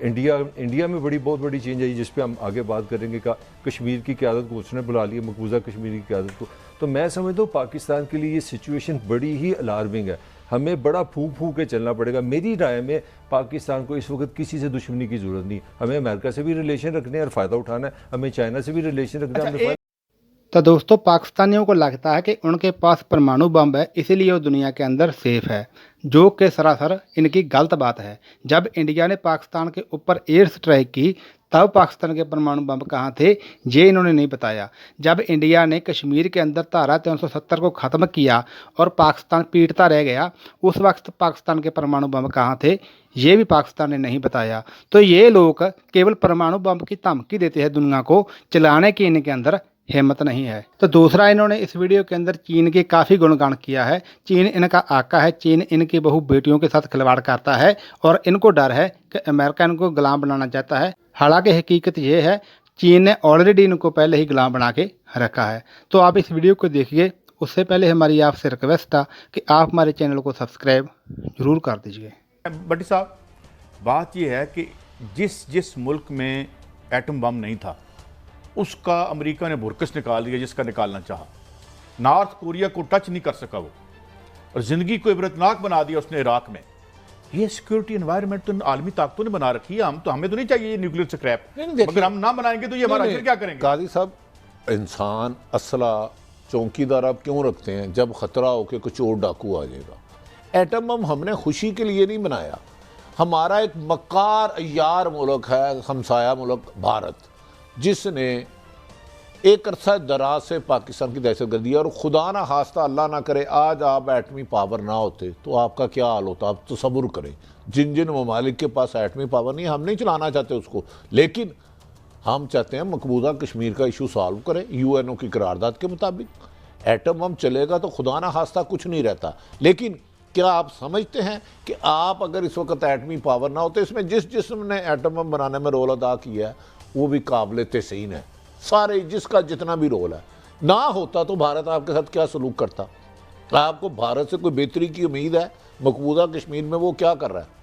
India में बहुत बड़ी चेंज आई, जिस पे हम आगे बात करेंगे। कश्मीर की क़यादत को उसने बुला लिया, मकबूजा कश्मीर की क़यादत को। तो मैं समझता हूँ पाकिस्तान के लिए ये सिचुएशन बड़ी ही अलार्मिंग है। हमें बड़ा फूंक फूंक के चलना पड़ेगा। मेरी राय में पाकिस्तान को इस वक्त किसी से दुश्मनी की ज़रूरत नहीं। हमें अमेरिका से भी रिलेशन रखने और फ़ायदा उठाना है, हमें चाइना से भी रिलेशन रखना है। तो दोस्तों, पाकिस्तानियों को लगता है कि उनके पास परमाणु बम है, इसीलिए वो दुनिया के अंदर सेफ है, जो कि सरासर इनकी गलत बात है। जब इंडिया ने पाकिस्तान के ऊपर एयर स्ट्राइक की, तब पाकिस्तान के परमाणु बम कहाँ थे, ये इन्होंने नहीं बताया। जब इंडिया ने कश्मीर के अंदर धारा 370 को ख़त्म किया और पाकिस्तान पीटता रह गया, उस वक्त पाकिस्तान के परमाणु बम कहाँ थे, ये भी पाकिस्तान ने नहीं बताया। तो ये लोग केवल परमाणु बम की धमकी देते हैं दुनिया को, चलाने की इनके अंदर हिम्मत नहीं है। तो दूसरा, इन्होंने इस वीडियो के अंदर चीन के काफ़ी गुणगान किया है। चीन इनका आका है, चीन इनकी बहु बेटियों के साथ खिलवाड़ करता है और इनको डर है कि अमेरिका इनको गुलाम बनाना चाहता है। हालांकि हकीकत ये है, चीन ने ऑलरेडी इनको पहले ही गुलाम बना के रखा है। तो आप इस वीडियो को देखिए। उससे पहले हमारी आपसे रिक्वेस्ट था कि आप हमारे चैनल को सब्सक्राइब जरूर कर दीजिए। भट्टी साहब, बात यह है कि जिस मुल्क में एटम बम नहीं था, उसका अमेरिका ने बुरकस निकाल दिया जिसका निकालना चाहा। नॉर्थ कोरिया को टच नहीं कर सका वो, और ज़िंदगी को इबरतनाक बना दिया उसने इराक में। ये सिक्योरिटी एनवायरनमेंट तो आलमी ताकतों ने बना रखी है। हमें तो नहीं चाहिए ये न्यूक्लियर स्क्रैप, अगर हम ना बनाएंगे तो ये हमारा क्या करेंगे? काजी साहब, इंसान असला चौकीदार आप क्यों रखते हैं जब खतरा हो कि कुछ और डाकू आ जाएगा? एटम बम हमने खुशी के लिए नहीं बनाया। हमारा एक मक्कार अय्यार मुल्क है, हमसाया मुल्क भारत, जिसने एक अरसा दराज से पाकिस्तान की दहशतगर्दी, और खुदा ना खास्ता अल्लाह ना करे आज आप एटमी पावर ना होते तो आपका क्या हाल होता। आप तसव्वुर करें, जिन जिन ममालिक के पास एटमी पावर नहीं, हम नहीं चलाना चाहते उसको, लेकिन हम चाहते हैं मकबूजा कश्मीर का इशू सॉल्व करें यूएनओ की करारदाद के मुताबिक। एटम बम चलेगा तो खुदा ना खास्ता कुछ नहीं रहता। लेकिन क्या आप समझते हैं कि आप अगर इस वक्त एटमी पावर ना होते, इसमें जिस जिस्म ने एटम बम बनाने में रोल अदा किया है वो भी काबिल तहसीन है, सारे जिसका जितना भी रोल है। ना होता तो भारत आपके साथ क्या सलूक करता? आपको भारत से कोई बेहतरी की उम्मीद है? मकबूजा कश्मीर में वो क्या कर रहा है?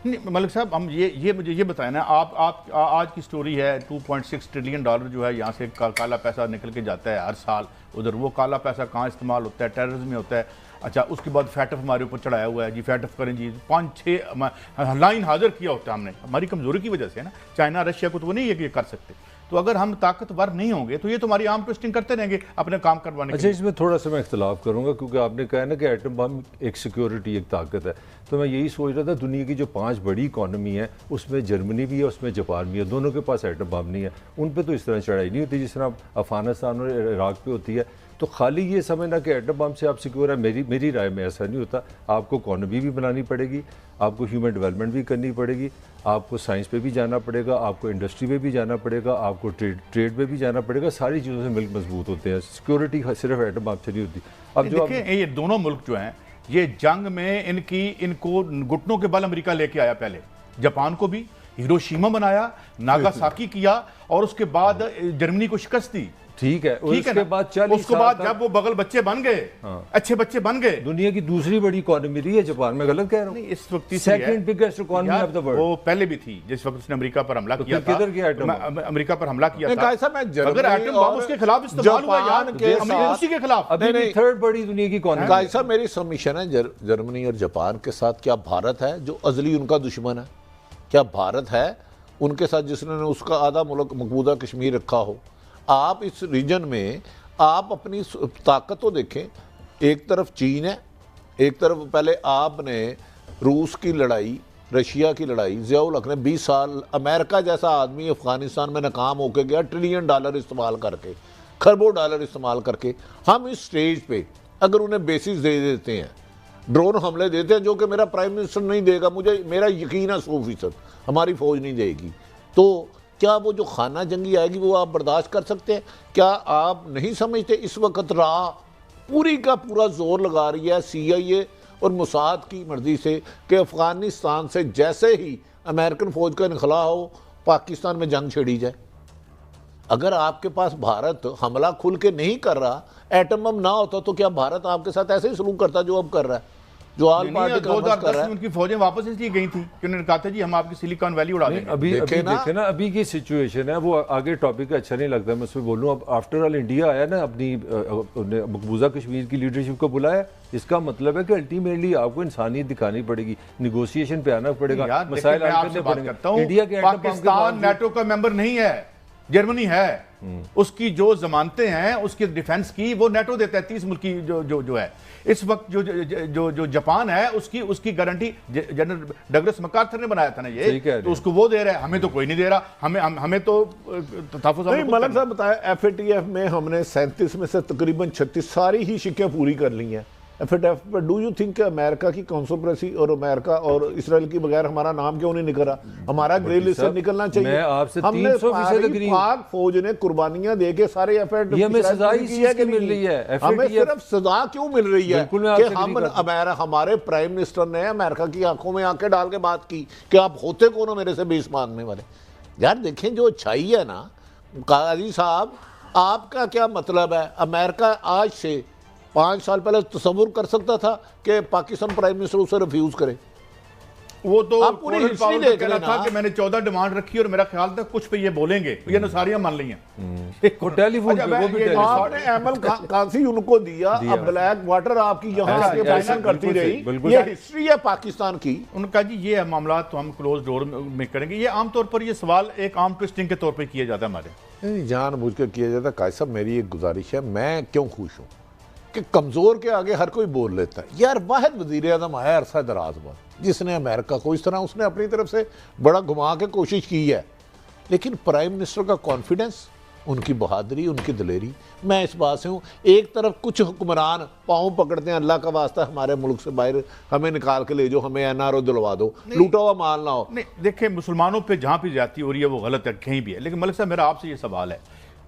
नहीं मलिक साहब, हम ये मुझे ये बताएं ना, आप आज की स्टोरी है 2.6 ट्रिलियन डॉलर जो है यहाँ से काला पैसा निकल के जाता है हर साल उधर। वो काला पैसा कहाँ इस्तेमाल होता है? टेररिज्म में होता है। अच्छा, उसके बाद फैटफ हमारे ऊपर चढ़ाया हुआ है जी, फैटफ करें जी, 5-6 लाइन हाजिर किया होता है हमने, हमारी कमजोरी की वजह से ना। चाइना रशिया को तो वो नहीं है कि ये कर सकते। तो अगर हम ताकतवर नहीं होंगे तो ये तो हमारी आर्म ट्विस्टिंग करते रहेंगे अपने काम करवाने। अच्छा, इसमें थोड़ा सा मैं इख्तलाफ करूंगा, क्योंकि आपने कहा ना कि एटम बम एक सिक्योरिटी, एक ताकत है। तो मैं यही सोच रहा था, दुनिया की जो 5 बड़ी इकॉनमी है उसमें जर्मनी भी है, उसमें जापान भी है, दोनों के पास एटम बम नहीं है। उन पर तो इस तरह चढ़ाई नहीं होती जिस तरह अफगानिस्तान और इराक पे होती है। तो खाली ये समझना कि एटम बम से आप सिक्योर है, मेरी राय में ऐसा नहीं होता। आपको इकॉनमी भी बनानी पड़ेगी, आपको ह्यूमन डेवलपमेंट भी करनी पड़ेगी, आपको साइंस पे भी जाना पड़ेगा, आपको इंडस्ट्री पे भी जाना पड़ेगा, आपको ट्रेड पे भी जाना पड़ेगा। सारी चीज़ों से मिल्क मजबूत होते हैं। सिक्योरिटी सिर्फ एटम बम से नहीं होती। अब जो देखिए, ये दोनों मुल्क जो हैं, ये जंग में इनको घुटनों के बल अमेरिका लेके आया। पहले जापान को भी हिरोशिमा बनाया, नागासाकी किया, और उसके बाद जर्मनी को शिकस्त दी। ठीक है, उसके बाद 40 उसके बाद जब वो बगल बच्चे बन गए, अच्छे बच्चे बन गए, दुनिया की दूसरी बड़ी इकॉनमी रही है जापान। में गलत कह रहा हूं? नहीं, इस वक्त second biggest economy of the world. वो पहले भी थी जिस वक्त उसने अमेरिका पर हमला किया था। किधर गया एटम? अमेरिका पर हमला किया था। अगर एटम बम उसके खिलाफ इस्तेमाल हुआ यार, उसी के खिलाफ। अभी भी थर्ड बड़ी दुनिया की इकॉनमी। साहब, मेरी सबमिशन है जर्मनी और जापान के साथ क्या भारत है जो अजली उनका दुश्मन है? क्या भारत है उनके साथ जिसने उसका आधा मुल्क मकबूजा कश्मीर रखा हो? आप इस रीजन में आप अपनी ताकत तो देखें। एक तरफ चीन है, एक तरफ पहले आपने रूस की लड़ाई, रशिया की लड़ाई, ज़ियाउल हक ने 20 साल, अमेरिका जैसा आदमी अफगानिस्तान में नाकाम होकर गया, $1 ट्रिलियन इस्तेमाल करके, खरबों डॉलर इस्तेमाल करके। हम इस स्टेज पे अगर उन्हें बेसिस दे देते हैं, ड्रोन हमले देते हैं, जो कि मेरा प्राइम मिनिस्टर नहीं देगा, मुझे मेरा यकीन है 100%, हमारी फौज नहीं देगी, तो क्या वो जो खाना जंगी आएगी वो आप बर्दाश्त कर सकते हैं? क्या आप नहीं समझते इस वक्त राह पूरी का पूरा जोर लगा रही है CIA और मोसाद की मर्जी से कि अफगानिस्तान से जैसे ही अमेरिकन फौज का इनखला हो पाकिस्तान में जंग छेड़ी जाए? अगर आपके पास भारत हमला खुल के नहीं कर रहा, एटम बम ना होता, तो क्या भारत आपके साथ ऐसे ही सलूक करता जो अब कर रहा है? जो ऑल नहीं, पार्टी कॉन्फ्रेंस कर 2010 रहा में है। उनकी फौजें वापस इसलिए गई थी कि उन्होंने कहा था जी हम आपकी सिलिकॉन वैली उड़ा देंगे। अभी देखे अभी ना। देखे ना अभी की सिचुएशन है, वो आगे टॉपिक अच्छा नहीं लगता मैं उसमें बोलूँ। अब आफ्टर ऑल इंडिया आया ना, अपनी मकबूजा कश्मीर की लीडरशिप को बुलाया, इसका मतलब है कि अल्टीमेटली आपको इंसानियत दिखानी पड़ेगी, निगोशिएशन पे आना पड़ेगा, यार देखिए, मसाइल मैं हल आपसे करने बात पड़ेंगे। करता हूं, इंडिया के एटम बम के पाकिस्तान बावजूद- नेटो का मेंबर नहीं है, जर्मनी है। उसकी जो जमानतें हैं उसकी डिफेंस की वो नेटो देता है, 30 मुल्क की जो है इस वक्त जो जापान है उसकी गारंटी जनरल डगलस मैकार्थर ने बनाया था ना सही कह रहे ये, हैं। तो उसको वो दे रहा है, हमें तो कोई नहीं दे रहा। हमें तो तहफ़्फ़ुज़ नहीं, खुद मलक करना। साहब बताया FATF में हमने 37 में से तकरीबन 36 सारी ही शिकें पूरी कर ली हैं। FATF पर डू यू थिंक अमेरिका की कॉन्सोप्रेसी और अमेरिका और इसराइल की बगैर हमारा नाम क्यों नहीं निकल रहा? हमारा ग्रे लिस्ट से साहब, निकलना चाहिए। मैं आपसे हमने 300% agree हूं। पाक फौज ने कुर्बानियां दे के सारे FATF ये हमें इसराइल सजा को इस की चीज़ है कि की मिल नहीं? रही है। हमें FATF सिर्फ सजा क्यों मिल रही है बिल्कुल, मैं कि आपसे हम agree करता हमारे प्राइम मिनिस्टर ने अमेरिका की आंखों में आंखें डाल के बात की कि आप होते कौन हो मेरे से बेस मांगने वाले। यार देखें, जो अच्छाई है ना काजी साहब, आपका क्या मतलब है? अमेरिका आज से 5 साल पहले तस्वुर कर सकता था कि पाकिस्तान प्राइम मिनिस्टर उसे रिफ्यूज करे? वो तो आप पूरी कॉलोन हिस्ट्री पावर देख कह रहा लेना। था कि मैंने 14 डिमांड रखी और मेरा ख्याल था कुछ पे ये बोलेंगे, ये नसारियां मान ली हैं। वो टेलीफोन अच्छा, पे, वो मैं भी ये टेलीफोन। आपने एमएल कांसी उनको दिया, अब ब्लैक वाटर आपकी यहाँ ऐसे- आके ऐसे फाइनल करती बिल्कुल रही। सही, बिल्कुल ये सही। हिस्ट्री है पाकिस्तान की। उनका जी ये मामला तो हम क्लोज डोर में करेंगे। ये आमतौर पर ये सवाल एक आम ट्विस्टिंग के तौर पे किया जाता है हमारे। नहीं, जानबूझ कर किया जाता है। कायद साहब, मेरी एक गुजारिश है, मैं क्यों खुश हूँ कि कमज़ोर के आगे हर कोई बोल लेता है। यार वाहिद वज़ीर आज़म आया अरसा दराज बाद, जिसने अमेरिका को इस तरह उसने अपनी तरफ से बड़ा घुमा के कोशिश की है, लेकिन प्राइम मिनिस्टर का कॉन्फिडेंस, उनकी बहादुरी, उनकी दिलेरी, मैं इस बात से हूँ। एक तरफ कुछ हुक्मरान पाँव पकड़ते हैं, अल्लाह का वास्ता हमारे मुल्क से बाहर हमें निकाल के ले जाओ, हमें NRO दिलवा दो, लूटा हुआ माल ना हो। नहीं देखिए, मुसलमानों पे जहाँ भी जाती हो रही है वो गलत है, कहीं भी है। लेकिन मलिक साहब, मेरा आपसे ये सवाल है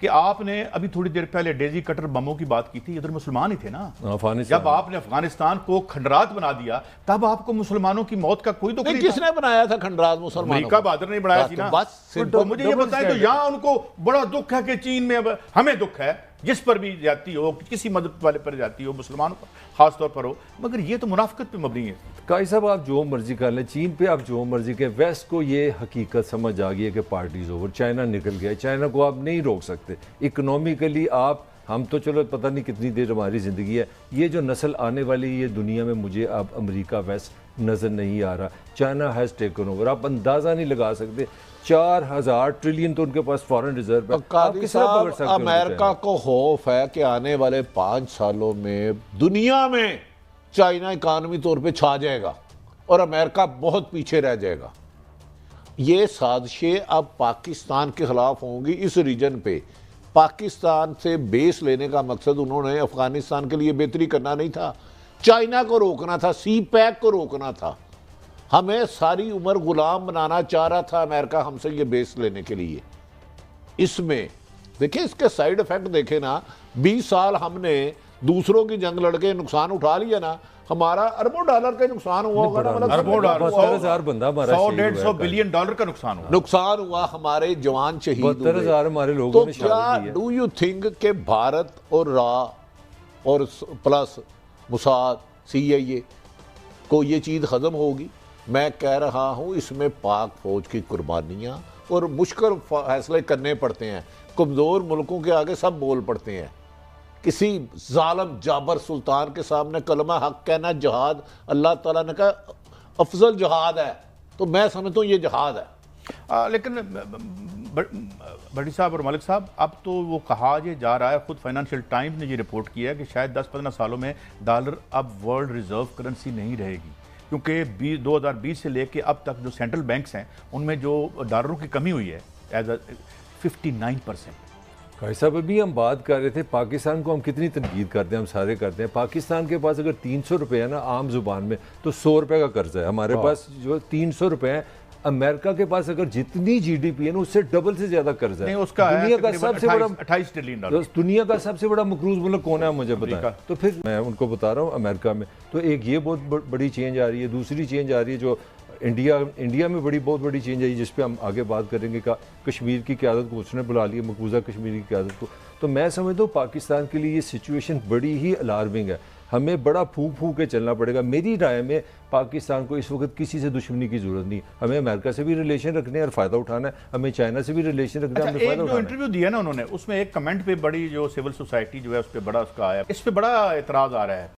कि आपने अभी थोड़ी देर पहले डेजी कटर बमों की बात की थी, इधर मुसलमान ही थे ना। अफगानिस्तान जब आपने अफगानिस्तान को खंडरात बना दिया तब आपको मुसलमानों की मौत का कोई दुख नहीं, नहीं था। किसने बनाया था खंडरात मुसलमानों अमेरिका को? बहादुर ने बनाया थी ना। बस तो मुझे ये बताएं, तो यहाँ उनको बड़ा दुख है कि चीन में, अब हमें दुख है जिस पर भी जाती हो, किसी मदद वाले पर जाती हो, मुसलमानों पर खास तौर पर हो, मगर ये तो मुनाफिकत पे मबनी है। काई साहब, आप जो मर्जी कर लें, चीन पे आप जो मर्जी करें, वेस्ट को ये हकीकत समझ आ गई है कि पार्टीज ओवर, चाइना निकल गया। चाइना को आप नहीं रोक सकते इकोनॉमिकली। आप हम तो चलो पता नहीं कितनी देर हमारी ज़िंदगी है, ये जो नस्ल आने वाली ये दुनिया में मुझे अब अमेरिका वेस्ट नज़र नहीं आ रहा। चाइना हैज़ टेकन ओवर, आप अंदाज़ा नहीं लगा सकते। 4000 ट्रिलियन तो उनके पास फॉरेन रिजर्व है। आप कादी किस तरह पकड़ साहब, सकते हो उनको अमेरिका चाइना? को खौफ है कि आने वाले 5 सालों में दुनिया में चाइना इकानमी तौर पे छा जाएगा और अमेरिका बहुत पीछे रह जाएगा। ये साजिशें अब पाकिस्तान के खिलाफ होंगी इस रीजन पे। पाकिस्तान से बेस लेने का मकसद उन्होंने अफगानिस्तान के लिए बेहतरी करना नहीं था, चाइना को रोकना था, CPEC को रोकना था। हमें सारी उम्र गुलाम बनाना चाह रहा था अमेरिका हमसे ये बेस लेने के लिए। इसमें देखिए, इसके साइड इफेक्ट देखे ना। 20 साल हमने दूसरों की जंग लड़के नुकसान उठा लिया ना, हमारा अरबों डॉलर का नुकसान हुआ होगा ना। मतलब अरबों डॉलर, 72,000 बंदा हमारा शहीद हुआ है 100-150 बिलियन डॉलर का नुकसान हुआ। नुकसान हुआ, हमारे जवान शहीद हुए। 72,000 हमारे लोगों तो ने क्या शहादत दी है। डू यू थिंक कि भारत और और प्लस मुसाद CIA को ये चीज़ ख़त्म होगी? मैं कह रहा हूँ इसमें पाक फौज की कुर्बानियाँ और मुश्किल फैसले करने पड़ते हैं। कमज़ोर मुल्कों के आगे सब बोल पड़ते हैं। किसी जालिम जाबर सुल्तान के सामने कलमा हक कहना जहाद, अल्लाह ताला ने कहा अफजल जहाद है, तो मैं समझता हूँ ये जहाद है। लेकिन भट्टी साहब और मलिक साहब, अब तो वो कहा ये जा रहा है, खुद फाइनेंशियल टाइम्स ने ये रिपोर्ट किया है कि शायद 10-15 सालों में डॉलर अब वर्ल्ड रिजर्व करेंसी नहीं रहेगी, क्योंकि 2020 से लेके अब तक जो सेंट्रल बैंक्स हैं उनमें जो डॉलरों की कमी हुई है एज 59%। भाई साहब, अभी हम बात कर रहे थे पाकिस्तान को हम कितनी तनकीद करते हैं, हम सारे करते हैं। पाकिस्तान के पास अगर 300 रुपये है ना आम जुबान में, तो 100 रुपये का कर्जा है। हमारे पास जो 300 रुपये है, अमेरिका के पास अगर जितनी GDP है ना उससे डबल से ज्यादा कर्जा नहीं, है। उसका है दुनिया का तकरीबन सबसे बड़ा 28 ट्रिलियन डॉलर। दुनिया का सबसे बड़ा मकरूज मुल्क कौन है मुझे बताएं। तो फिर मैं उनको बता रहा हूँ, अमेरिका में तो एक ये बहुत बड़ी चेंज आ रही है। दूसरी चेंज आ रही है जो इंडिया में बहुत बड़ी चेंज आई, जिस पे हम आगे बात करेंगे। कश्मीर की क़यादत को उसने बुला लिया, मकबूजा कश्मीर की क़यादत को। तो मैं समझता हूँ पाकिस्तान के लिए ये सिचुएशन बड़ी ही अलार्मिंग है। हमें बड़ा फूंक फूंक के चलना पड़ेगा। मेरी राय में पाकिस्तान को इस वक्त किसी से दुश्मनी की जरूरत नहीं। हमें अमेरिका से भी रिलेशन रखने और फ़ायदा उठाना है, हमें चाइना से भी रिलेशन रखना है, अच्छा, हमें एक फ़ायदा जो उठाना है। इंटरव्यू दिया ना उन्होंने, उसमें एक कमेंट पे बड़ी जो सिविल सोसाइटी जो है उस पर बड़ा उसका आया, इस पे बड़ा एतराज़ आ रहा है।